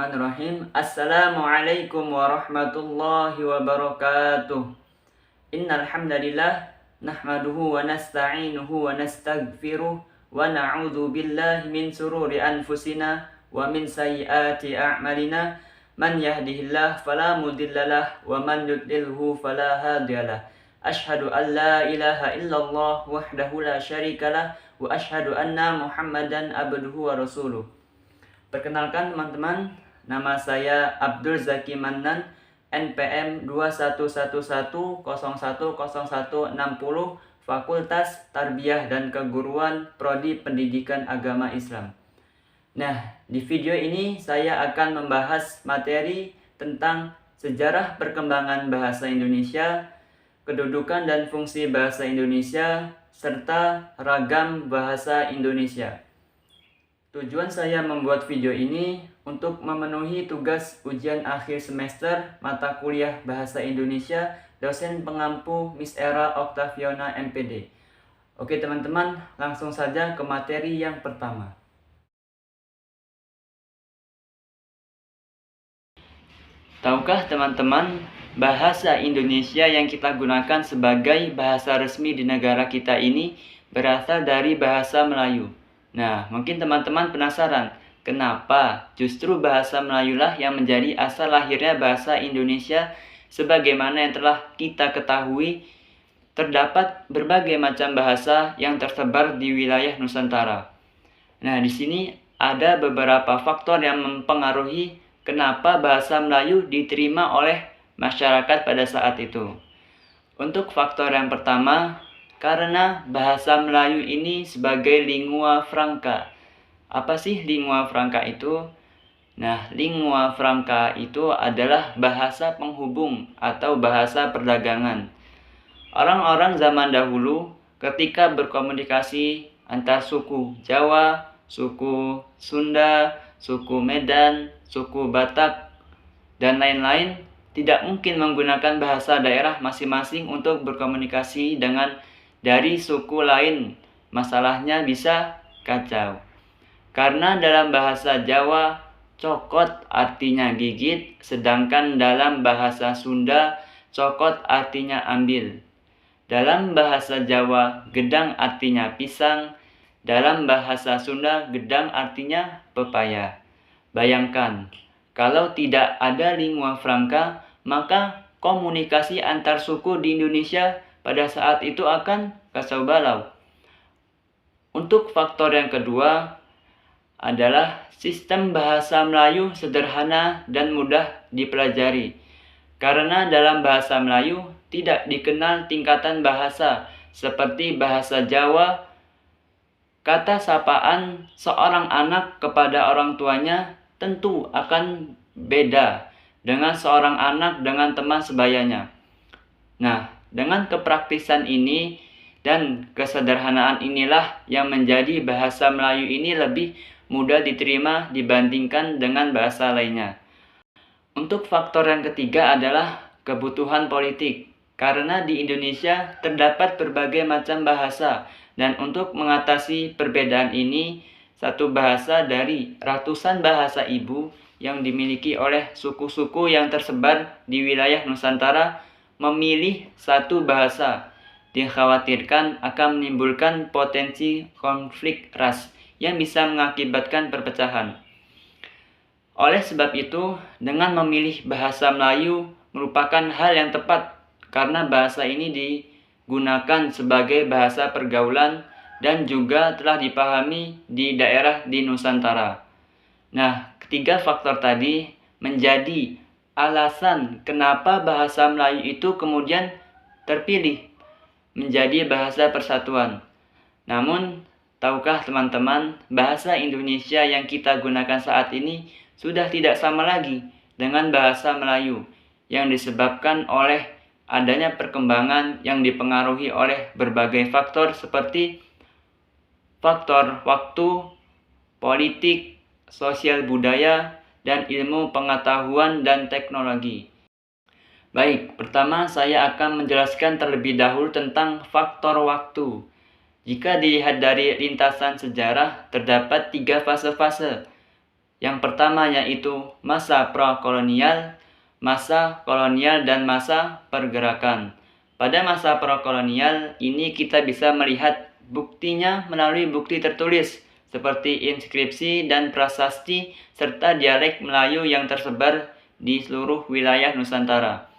Bismillahirrahmanirrahim. Assalamualaikum warahmatullahi wabarakatuh. Innal hamdalillah nahmaduhu wa nasta'inuhu wa nastaghfiruh wa na'udzu billahi min sururi anfusina wa min sayyiati a'malina. Man yahdihillahu fala mudhillalah wa man yudlilhu fala hadiyalah. Asyhadu an la ilaha illallah wahdahu la syarikalah wa asyhadu anna Muhammadan abduhu wa rasuluh. Perkenalkan teman-teman, nama saya Abdul Zaki Mannan, NPM 2111010160, Fakultas Tarbiyah dan Keguruan, Prodi Pendidikan Agama Islam. Nah, di video ini saya akan membahas materi tentang sejarah perkembangan bahasa Indonesia, kedudukan dan fungsi bahasa Indonesia, serta ragam bahasa Indonesia. Tujuan saya membuat video ini untuk memenuhi tugas ujian akhir semester mata kuliah Bahasa Indonesia dosen pengampu Miss Era Octaviana MPD. Oke teman-teman, langsung saja ke materi yang pertama. Tahukah teman-teman, bahasa Indonesia yang kita gunakan sebagai bahasa resmi di negara kita ini berasal dari bahasa Melayu. Nah, mungkin teman-teman penasaran, kenapa justru bahasa Melayulah yang menjadi asal lahirnya bahasa Indonesia? Sebagaimana yang telah kita ketahui, terdapat berbagai macam bahasa yang tersebar di wilayah Nusantara. Nah, di sini ada beberapa faktor yang mempengaruhi kenapa bahasa Melayu diterima oleh masyarakat pada saat itu. Untuk faktor yang pertama, karena bahasa Melayu ini sebagai lingua franca. Apa sih lingua franca itu? Nah, lingua franca itu adalah bahasa penghubung atau bahasa perdagangan. Orang-orang zaman dahulu ketika berkomunikasi antar suku Jawa, suku Sunda, suku Medan, suku Batak, dan lain-lain tidak mungkin menggunakan bahasa daerah masing-masing untuk berkomunikasi dengan dari suku lain. Masalahnya bisa kacau. Karena dalam bahasa Jawa, cokot artinya gigit, sedangkan dalam bahasa Sunda, cokot artinya ambil. Dalam bahasa Jawa, gedang artinya pisang. Dalam bahasa Sunda, gedang artinya pepaya. Bayangkan, kalau tidak ada lingua franca, maka komunikasi antar suku di Indonesia pada saat itu akan kacau balau. Untuk faktor yang kedua adalah sistem bahasa Melayu sederhana dan mudah dipelajari. Karena dalam bahasa Melayu tidak dikenal tingkatan bahasa seperti bahasa Jawa. Kata sapaan seorang anak kepada orang tuanya tentu akan beda dengan seorang anak dengan teman sebayanya. Nah, dengan kepraktisan ini dan kesederhanaan inilah yang menjadi bahasa Melayu ini lebih mudah diterima dibandingkan dengan bahasa lainnya. Untuk faktor yang ketiga adalah kebutuhan politik. Karena di Indonesia terdapat berbagai macam bahasa, dan untuk mengatasi perbedaan ini, satu bahasa dari ratusan bahasa ibu yang dimiliki oleh suku-suku yang tersebar di wilayah Nusantara memilih satu bahasa dikhawatirkan akan menimbulkan potensi konflik ras yang bisa mengakibatkan perpecahan. Oleh sebab itu, dengan memilih bahasa Melayu merupakan hal yang tepat karena bahasa ini digunakan sebagai bahasa pergaulan dan juga telah dipahami di daerah di Nusantara. Nah, ketiga faktor tadi menjadi alasan kenapa bahasa Melayu itu kemudian terpilih menjadi bahasa persatuan. Namun, tahukah teman-teman, bahasa Indonesia yang kita gunakan saat ini sudah tidak sama lagi dengan bahasa Melayu yang disebabkan oleh adanya perkembangan yang dipengaruhi oleh berbagai faktor seperti faktor waktu, politik, sosial budaya, dan ilmu pengetahuan dan teknologi. Baik, pertama saya akan menjelaskan terlebih dahulu tentang faktor waktu. Jika dilihat dari lintasan sejarah, terdapat 3 fase-fase. Yang pertama yaitu masa prakolonial, masa kolonial, dan masa pergerakan. Pada masa prakolonial ini kita bisa melihat buktinya melalui bukti tertulis seperti inskripsi dan prasasti serta dialek Melayu yang tersebar di seluruh wilayah Nusantara.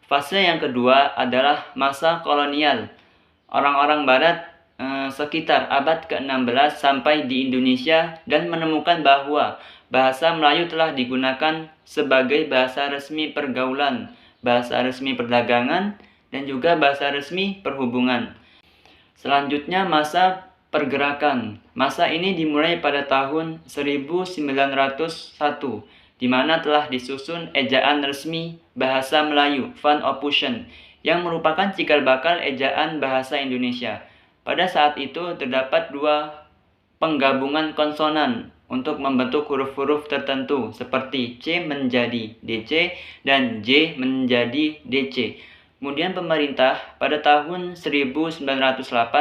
Fase yang kedua adalah masa kolonial. Orang-orang Barat sekitar abad ke-16 sampai di Indonesia dan menemukan bahwa bahasa Melayu telah digunakan sebagai bahasa resmi pergaulan, bahasa resmi perdagangan, dan juga bahasa resmi perhubungan. Selanjutnya masa pergerakan. Masa ini dimulai pada tahun 1901, di mana telah disusun ejaan resmi bahasa Melayu, Van Ophusen, yang merupakan cikal bakal ejaan bahasa Indonesia. Pada saat itu terdapat dua penggabungan konsonan untuk membentuk huruf-huruf tertentu seperti C menjadi DC dan J menjadi DC. Kemudian pemerintah pada tahun 1908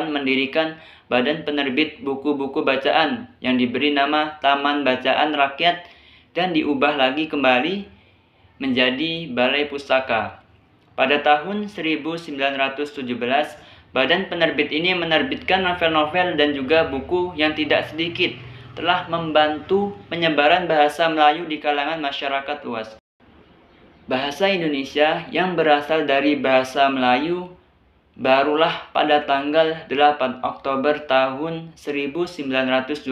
mendirikan Badan Penerbit Buku-Buku Bacaan yang diberi nama Taman Bacaan Rakyat dan diubah lagi kembali menjadi Balai Pustaka. Pada tahun 1917, Badan Penerbit ini menerbitkan novel-novel dan juga buku yang tidak sedikit telah membantu penyebaran bahasa Melayu di kalangan masyarakat luas. Bahasa Indonesia yang berasal dari bahasa Melayu barulah pada tanggal 8 Oktober tahun 1928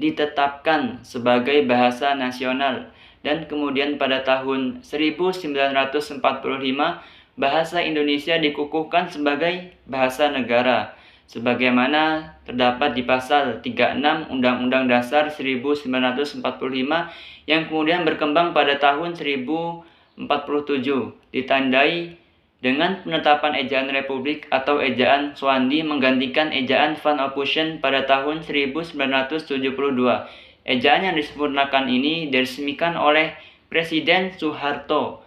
ditetapkan sebagai bahasa nasional dan kemudian pada tahun 1945 bahasa Indonesia dikukuhkan sebagai bahasa negara sebagaimana terdapat di pasal 36 Undang-Undang Dasar 1945 yang kemudian berkembang pada tahun 1047 ditandai dengan penetapan ejaan Republik atau ejaan Swandi menggantikan ejaan Van Ophusen pada tahun 1972. Ejaan yang disempurnakan ini diresmikan oleh Presiden Soeharto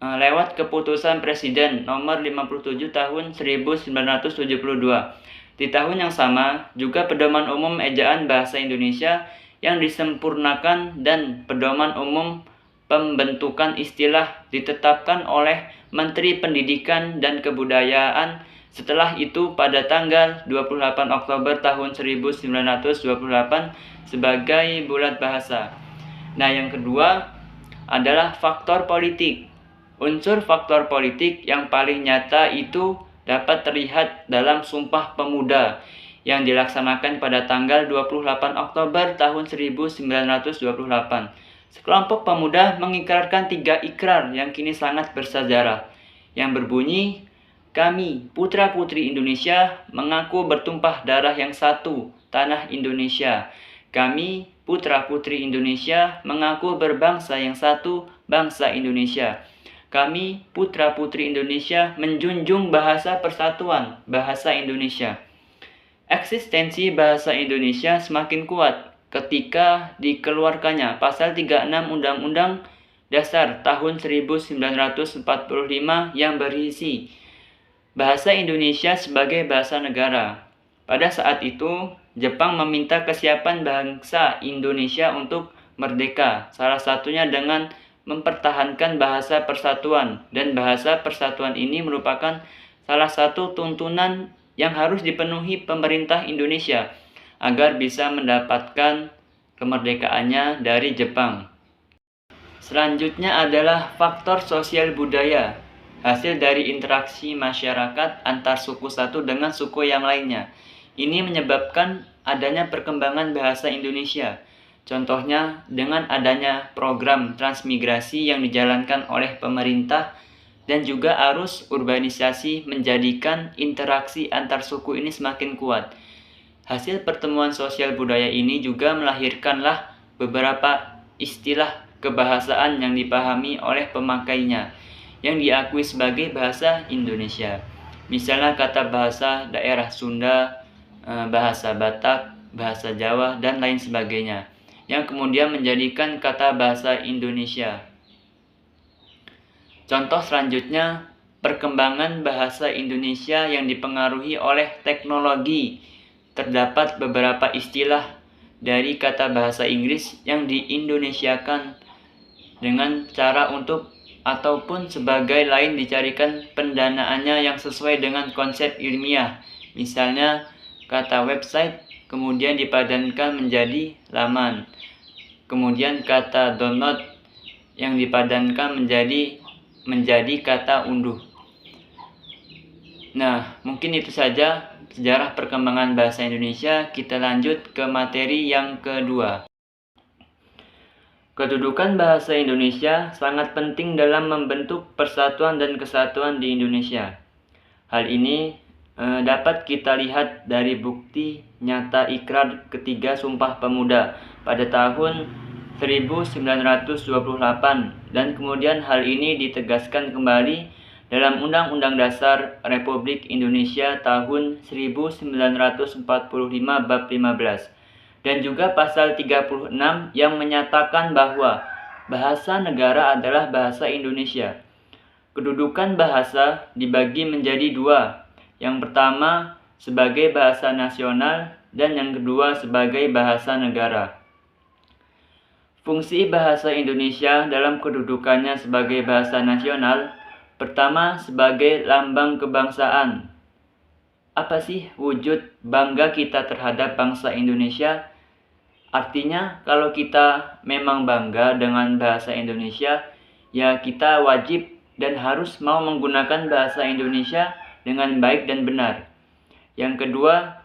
lewat keputusan Presiden nomor 57 tahun 1972. Di tahun yang sama, juga Pedoman Umum Ejaan Bahasa Indonesia yang disempurnakan dan Pedoman Umum Pembentukan Istilah ditetapkan oleh Menteri Pendidikan dan Kebudayaan setelah itu pada tanggal 28 Oktober tahun 1928 sebagai bulat bahasa. Nah, yang kedua adalah faktor politik. Unsur faktor politik yang paling nyata itu dapat terlihat dalam Sumpah Pemuda yang dilaksanakan pada tanggal 28 Oktober tahun 1928. Sekelompok pemuda mengikrarkan 3 ikrar yang kini sangat bersejarah, yang berbunyi, kami, putra-putri Indonesia, mengaku bertumpah darah yang satu, tanah Indonesia. Kami, putra-putri Indonesia, mengaku berbangsa yang satu, bangsa Indonesia. Kami, putra-putri Indonesia, menjunjung bahasa persatuan, bahasa Indonesia. Eksistensi bahasa Indonesia semakin kuat ketika dikeluarkannya Pasal 36 Undang-Undang Dasar tahun 1945 yang berisi Bahasa Indonesia sebagai bahasa negara. Pada saat itu, Jepang meminta kesiapan bangsa Indonesia untuk merdeka, salah satunya dengan mempertahankan bahasa persatuan, dan bahasa persatuan ini merupakan salah satu tuntunan yang harus dipenuhi pemerintah Indonesia agar bisa mendapatkan kemerdekaannya dari Jepang. Selanjutnya adalah faktor sosial budaya, hasil dari interaksi masyarakat antar suku satu dengan suku yang lainnya. Ini menyebabkan adanya perkembangan bahasa Indonesia. Contohnya dengan adanya program transmigrasi yang dijalankan oleh pemerintah dan juga arus urbanisasi menjadikan interaksi antar suku ini semakin kuat. Hasil pertemuan sosial budaya ini juga melahirkanlah beberapa istilah kebahasaan yang dipahami oleh pemakainya, yang diakui sebagai bahasa Indonesia. Misalnya kata bahasa daerah Sunda, bahasa Batak, bahasa Jawa, dan lain sebagainya, yang kemudian menjadikan kata bahasa Indonesia. Contoh selanjutnya, perkembangan bahasa Indonesia yang dipengaruhi oleh teknologi. Terdapat beberapa istilah dari kata bahasa Inggris yang diindonesiakan dengan cara untuk ataupun sebagai lain dicarikan pendanaannya yang sesuai dengan konsep ilmiah. Misalnya kata website kemudian dipadankan menjadi laman. Kemudian kata download yang dipadankan menjadi kata unduh. Nah, mungkin itu saja sejarah perkembangan bahasa Indonesia. Kita lanjut ke materi yang kedua. Kedudukan bahasa Indonesia sangat penting dalam membentuk persatuan dan kesatuan di Indonesia. Hal ini dapat kita lihat dari bukti nyata Ikrar ketiga Sumpah Pemuda pada tahun 1928 dan kemudian hal ini ditegaskan kembali dalam Undang-Undang Dasar Republik Indonesia tahun 1945 bab 15 dan juga pasal 36 yang menyatakan bahwa bahasa negara adalah bahasa Indonesia. Kedudukan bahasa dibagi menjadi dua. Yang pertama sebagai bahasa nasional dan yang kedua sebagai bahasa negara. Fungsi bahasa Indonesia dalam kedudukannya sebagai bahasa nasional, pertama sebagai lambang kebangsaan. Apa sih wujud bangga kita terhadap bangsa Indonesia? Artinya kalau kita memang bangga dengan bahasa Indonesia, ya kita wajib dan harus mau menggunakan bahasa Indonesia dengan baik dan benar. Yang kedua,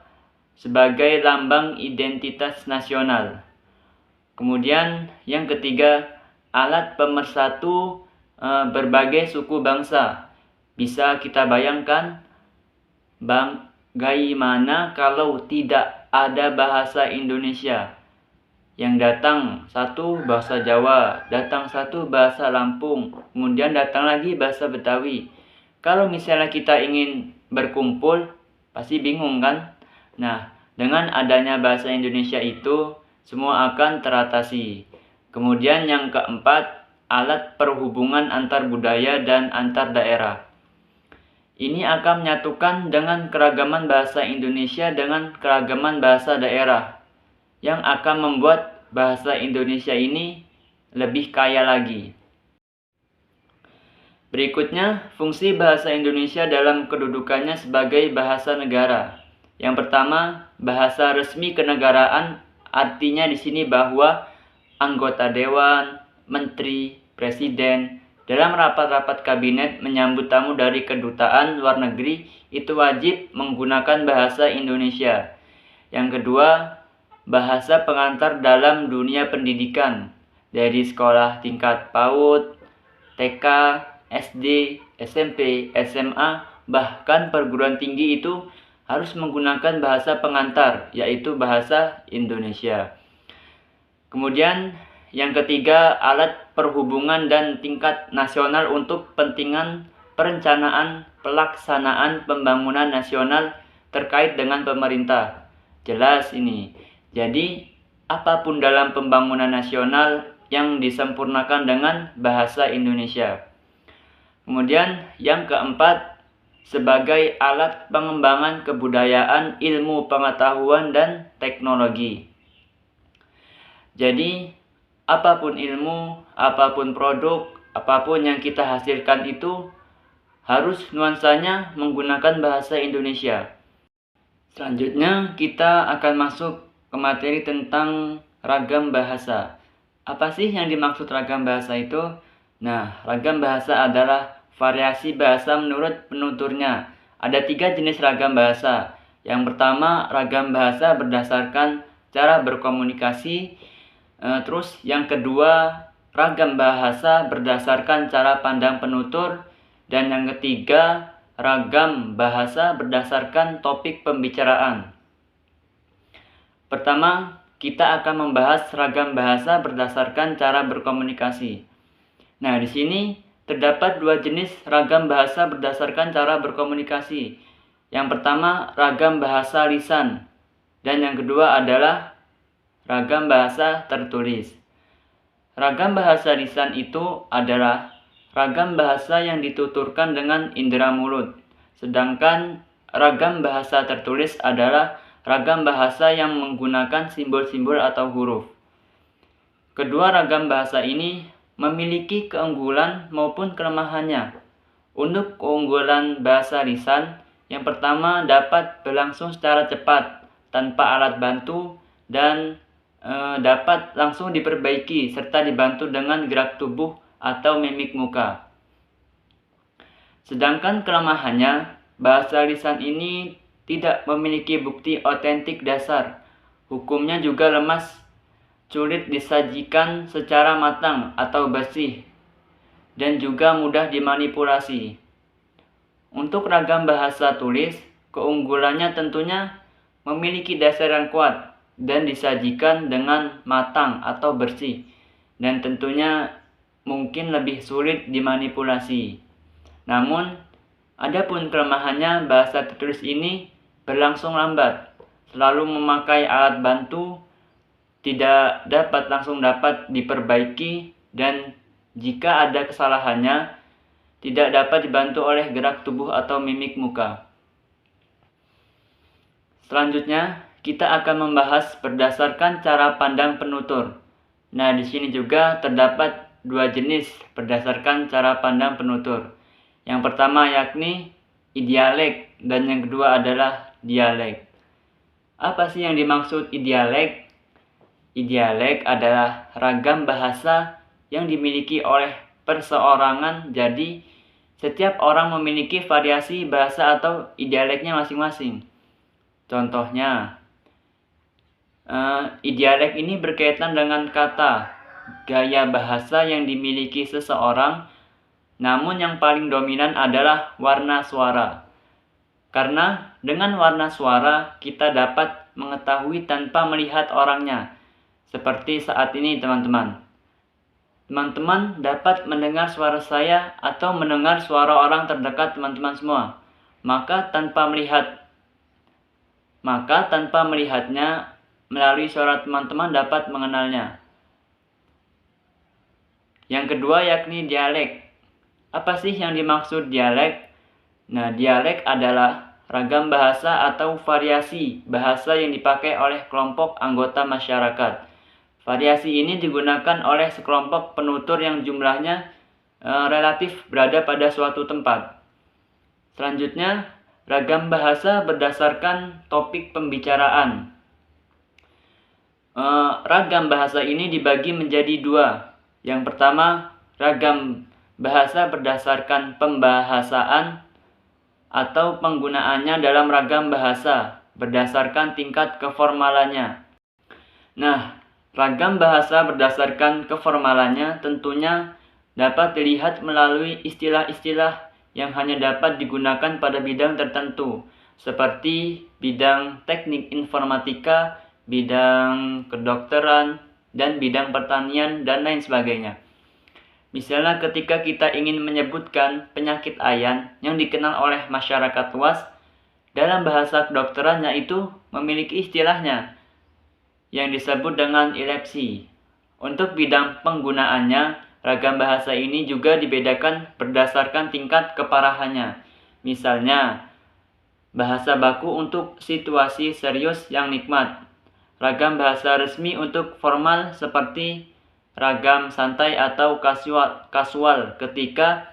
sebagai lambang identitas nasional. Kemudian yang ketiga, alat pemersatu berbagai suku bangsa. Bisa kita bayangkan bagaimana kalau tidak ada bahasa Indonesia? Yang datang satu bahasa Jawa, datang satu bahasa Lampung, kemudian datang lagi bahasa Betawi. Kalau misalnya kita ingin berkumpul, pasti bingung kan? Nah, dengan adanya bahasa Indonesia itu, semua akan teratasi. Kemudian yang keempat, alat perhubungan antar budaya dan antar daerah. Ini akan menyatukan dengan keragaman bahasa Indonesia dengan keragaman bahasa daerah, yang akan membuat bahasa Indonesia ini lebih kaya lagi. Berikutnya, fungsi bahasa Indonesia dalam kedudukannya sebagai bahasa negara. Yang pertama, bahasa resmi kenegaraan, artinya di sini bahwa anggota dewan, menteri, presiden, dalam rapat-rapat kabinet menyambut tamu dari kedutaan luar negeri itu wajib menggunakan bahasa Indonesia. Yang kedua, bahasa pengantar dalam dunia pendidikan dari sekolah tingkat PAUD, TK, SD, SMP, SMA, bahkan perguruan tinggi itu harus menggunakan bahasa pengantar, yaitu bahasa Indonesia. Kemudian yang ketiga, alat perhubungan dan tingkat nasional untuk kepentingan perencanaan pelaksanaan pembangunan nasional terkait dengan pemerintah. Jelas ini. Jadi, apapun dalam pembangunan nasional yang disempurnakan dengan bahasa Indonesia. Kemudian yang keempat, sebagai alat pengembangan kebudayaan, ilmu pengetahuan, dan teknologi. Jadi, apapun ilmu, apapun produk, apapun yang kita hasilkan itu harus nuansanya menggunakan bahasa Indonesia. Selanjutnya, kita akan masuk ke materi tentang ragam bahasa. Apa sih yang dimaksud ragam bahasa itu? Nah, ragam bahasa adalah variasi bahasa menurut penuturnya. Ada 3 jenis ragam bahasa. Yang pertama, ragam bahasa berdasarkan cara berkomunikasi. Terus yang kedua, ragam bahasa berdasarkan cara pandang penutur. Dan yang ketiga, ragam bahasa berdasarkan topik pembicaraan. Pertama, kita akan membahas ragam bahasa berdasarkan cara berkomunikasi. Nah, di sini terdapat 2 jenis ragam bahasa berdasarkan cara berkomunikasi. Yang pertama, ragam bahasa lisan. Dan yang kedua adalah ragam bahasa tertulis. Ragam bahasa lisan itu adalah ragam bahasa yang dituturkan dengan indera mulut. Sedangkan ragam bahasa tertulis adalah ragam bahasa yang menggunakan simbol-simbol atau huruf. Kedua ragam bahasa ini memiliki keunggulan maupun kelemahannya. Untuk keunggulan bahasa lisan, yang pertama dapat berlangsung secara cepat tanpa alat bantu dan dapat langsung diperbaiki serta dibantu dengan gerak tubuh atau mimik muka. Sedangkan kelemahannya, bahasa lisan ini tidak memiliki bukti otentik dasar. Hukumnya juga lemas, sulit disajikan secara matang atau bersih, dan juga mudah dimanipulasi. Untuk ragam bahasa tulis, keunggulannya tentunya memiliki dasar yang kuat dan disajikan dengan matang atau bersih, dan tentunya mungkin lebih sulit dimanipulasi. Namun, adapun kelemahannya, bahasa tertulis ini berlangsung lambat, selalu memakai alat bantu, tidak dapat diperbaiki, dan jika ada kesalahannya, tidak dapat dibantu oleh gerak tubuh atau mimik muka. Selanjutnya, kita akan membahas berdasarkan cara pandang penutur. Nah, di sini juga terdapat dua jenis berdasarkan cara pandang penutur. Yang pertama yakni idialek dan yang kedua adalah dialek. Apa sih yang dimaksud idialek? Idialek adalah ragam bahasa yang dimiliki oleh perseorangan, jadi setiap orang memiliki variasi bahasa atau idialeknya masing-masing. Contohnya, idialek ini berkaitan dengan kata, gaya bahasa yang dimiliki seseorang, namun yang paling dominan adalah warna suara. Karena dengan warna suara kita dapat mengetahui tanpa melihat orangnya. Seperti saat ini teman-teman. Teman-teman dapat mendengar suara saya atau mendengar suara orang terdekat teman-teman semua. Maka tanpa melihatnya, melalui suara teman-teman dapat mengenalnya. Yang kedua yakni dialek. Apa sih yang dimaksud dialek? Nah, dialek adalah ragam bahasa atau variasi bahasa yang dipakai oleh kelompok anggota masyarakat. Variasi ini digunakan oleh sekelompok penutur yang jumlahnya relatif berada pada suatu tempat. Selanjutnya, ragam bahasa berdasarkan topik pembicaraan. Ragam bahasa ini dibagi menjadi dua. Yang pertama, ragam bahasa berdasarkan pembahasaan atau penggunaannya dalam ragam bahasa berdasarkan tingkat keformalannya. Nah, ragam bahasa berdasarkan keformalannya tentunya dapat dilihat melalui istilah-istilah yang hanya dapat digunakan pada bidang tertentu, seperti bidang teknik informatika, bidang kedokteran, dan bidang pertanian, dan lain sebagainya. Misalnya ketika kita ingin menyebutkan penyakit ayan yang dikenal oleh masyarakat luas, dalam bahasa kedokteran yaitu memiliki istilahnya yang disebut dengan epilepsi. Untuk bidang penggunaannya, ragam bahasa ini juga dibedakan berdasarkan tingkat keparahannya. Misalnya, bahasa baku untuk situasi serius yang nikmat. Ragam bahasa resmi untuk formal seperti ragam santai atau kasual ketika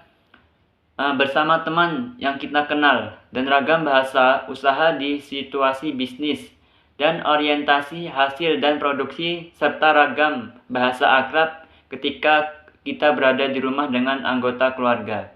bersama teman yang kita kenal. Dan ragam bahasa usaha di situasi bisnis dan orientasi hasil dan produksi, serta ragam bahasa akrab ketika kita berada di rumah dengan anggota keluarga.